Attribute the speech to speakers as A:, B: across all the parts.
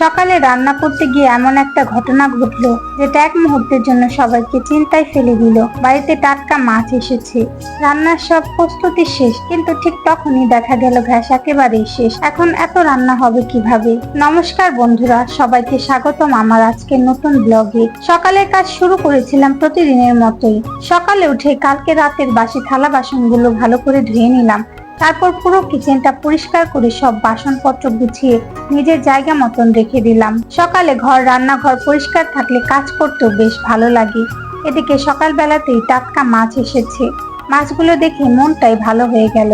A: সকালে রান্না করতে গিয়ে এমন একটা ঘটনা ঘটলো যেটা এক মুহূর্তের জন্য সবাইকে চিন্তায় ফেলে দিল। বাড়িতে টাটকা মাছ এসেছে, রান্নার সব প্রস্তুতি শেষ, কিন্তু ঠিক তখনই দেখা গেল গ্যাস একেবারেই শেষ। এখন এত রান্না হবে কিভাবে? নমস্কার বন্ধুরা, সবাইকে স্বাগতম আমার আজকের নতুন ব্লগে। সকালের কাজ শুরু করেছিলাম প্রতিদিনের মতোই। সকালে উঠে কালকে রাতের বাসি থালা বাসনগুলো ভালো করে ধুয়ে নিলাম। তারপর পুরো কিচেনটা পরিষ্কার করে সব বাসনপত্র গুছিয়ে নিজের জায়গা মতন রেখে দিলাম। সকালে রান্নাঘর পরিষ্কার থাকলে কাজ করতেও বেশ ভালো লাগে। এদিকে সকালবেলাতেই টাটকা মাছ এসেছে। মাছগুলো দেখে মনটাই ভালো হয়ে গেল।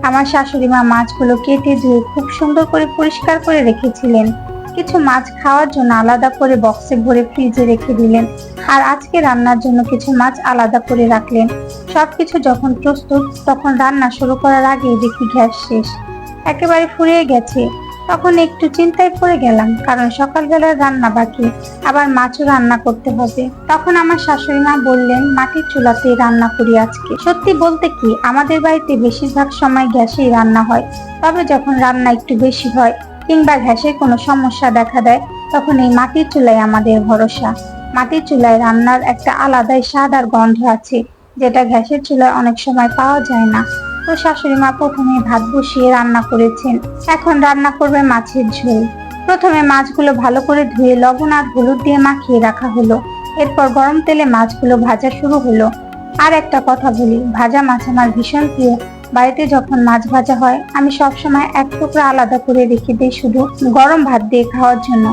A: আমার শাশুড়ি মা মাছগুলো কেটে ধুয়ে খুব সুন্দর করে পরিষ্কার করে রেখেছিলেন। কিছু মাছ খাওয়ার জন্য আলাদা করে বক্সে ভরে ফ্রিজে রেখে দিলেন, আর আজকে রান্নার জন্য কিছু মাছ আলাদা করে রাখলেন। সবকিছু যখন প্রস্তুত, তখন রান্না শুরু করার আগেই দেখি গ্যাস শেষ, একেবারে ফুরিয়ে গেছে। তখন একটু চিন্তায় পড়ে গেলাম, কারণ সকালবেলার রান্না বাকি, আবার মাছও রান্না করতে হবে। তখন আমার শাশুড়ি মা বললেন, মাটির চুলাতেই রান্না করি আজকে। সত্যি বলতে কি, আমাদের বাড়িতে বেশিরভাগ সময় গ্যাসেই রান্না হয়। তবে যখন রান্না একটু বেশি হয় কিংবা গ্যাসের কোনো সমস্যা দেখা দেয়, তখন এই মাটির চুলায় আমাদের ভরসা। মাটির চুলায় রান্নার একটা আলাদাই স্বাদ আর গন্ধ আছে, যেটা গ্যাসের চুলায় অনেক সময় পাওয়া যায় না। তো শাশুড়ি মা প্রথমে ভাত বসিয়ে রান্না করেছেন। এখন রান্না করবে মাছের ঝোল। প্রথমে মাছগুলো ভালো করে ধুয়ে লবণ আর হলুদ দিয়ে মাখিয়ে রাখা হলো। এরপর গরম তেলে মাছগুলো ভাজা শুরু হলো। আর একটা কথা বলি, ভাজা মাছ আমার ভীষণ প্রিয়। বাড়িতে যখন মাছ ভাজা হয়, আমি সবসময় এক টুকরা আলাদা করে রেখে দিই শুধু গরম ভাত দিয়ে খাওয়ার জন্য।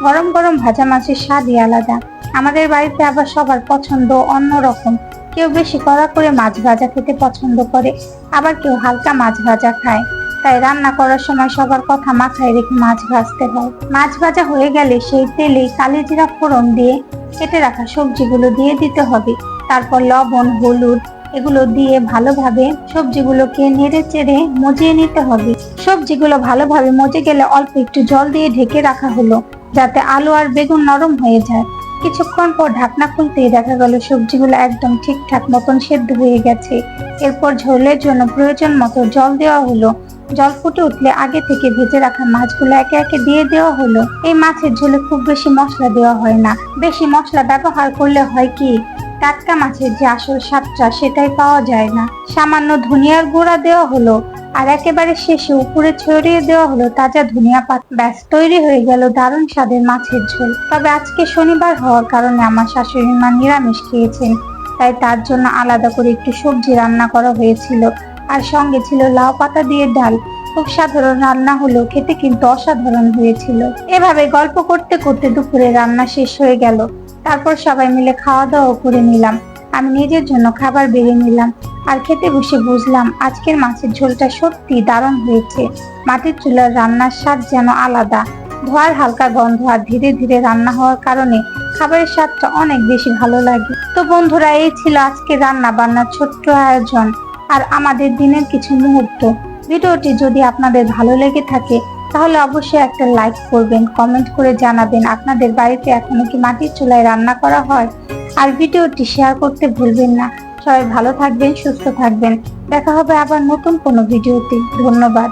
A: গরম গরম ভাজা মাছের স্বাদই আলাদা। আমাদের বাড়িতে আবার সবার পছন্দ অন্যরকম। কেউ বেশি কড়া করে মাছ ভাজা খেতে পছন্দ করে, আবার কেউ হালকা মাছ ভাজা খায়। তাই রান্না করার সময় সবার কথা মাথায় রেখে মাছ ভাজতে হয়। মাছ ভাজা হয়ে গেলে সেই তেলে কালিজিরা ফোড়ন দিয়ে কেটে রাখা সবজিগুলো দিয়ে দিতে হবে। তারপর লবণ, হলুদ এগুলো দিয়ে ভালোভাবে সবজিগুলোকে নেড়ে চেড়ে মজিয়ে নিতে হবে। সবজিগুলো ভালোভাবে মজে গেলে অল্প একটু জল দিয়ে ঢেকে রাখা হলো, যাতে আলু আর বেগুন নরম হয়ে যায়। কিছুক্ষণ পর ঢাকনা খুলতেই দেখা গেল সবজিগুলো একদম ঠিকঠাক মতন সেদ্ধ হয়ে গেছে। এরপর ঝোলের জন্য প্রয়োজন মতো জল দেওয়া হলো। জল ফুটে উঠলে আগে থেকে ভেজে রাখা মাছগুলো একে একে দিয়ে দেওয়া হলো। এই মাছের ঝোলে খুব বেশি মশলা দেওয়া হয় না। বেশি মশলা ব্যবহার করলে হয় কি, টাটকা মাছের যে আসল স্বাদটা সেটাই পাওয়া যায় না। সামান্য ধনিয়ার গুঁড়া দেওয়া হলো, আর একেবারে শেষে উপরে ছড়িয়ে দেওয়া হলো তাজা ধনিয়া পাতা। ব্যাস, তৈরি হয়ে গেল দারুণ স্বাদের মাছের ঝোল। তবে আজকে শনিবার হওয়ার কারণে আমার শাশুড়ি মা নিরামিষ খেয়েছেন, তাই তার জন্য আলাদা করে একটু সবজি রান্না করা হয়েছিল, আর সঙ্গে ছিল লাউ পাতা দিয়ে ডাল। খুব সাধারণ রান্না হলেও খেতে কিন্তু অসাধারণ হয়েছিল। এভাবে গল্প করতে করতে দুপুরে রান্না শেষ হয়ে গেল। তারপর সবাই মিলে খাওয়া দাওয়া করে নিলাম। আমি নিজের জন্য খাবার বেড়ে নিলাম, আর খেতে বসে বুঝলাম আজকের মাছের ঝোলটা সত্যি দারুণ হয়েছে। মাটির চুলার রান্নার স্বাদ যেন আলাদা। ধোয়ার হালকা গন্ধ আর ধীরে ধীরে রান্না হওয়ার কারণে খাবারের স্বাদটা অনেক বেশি ভালো লাগে। তো বন্ধুরা, এই ছিল আজকে রান্না বান্নার ছোট্ট আয়োজন আর আমাদের দিনের কিছু মুহূর্ত। ভিডিওটি যদি আপনাদের ভালো লেগে থাকে, তাহলে অবশ্যই একটা লাইক করবেন, কমেন্ট করে জানাবেন আপনাদের বাড়িতে এখনো কি মাটির চুলায় রান্না করা হয়। আর ভিডিওটি শেয়ার করতে ভুলবেন না। সবাই ভালো থাকবেন, সুস্থ থাকবেন। দেখা হবে আবার নতুন কোনো ভিডিওতে। ধন্যবাদ।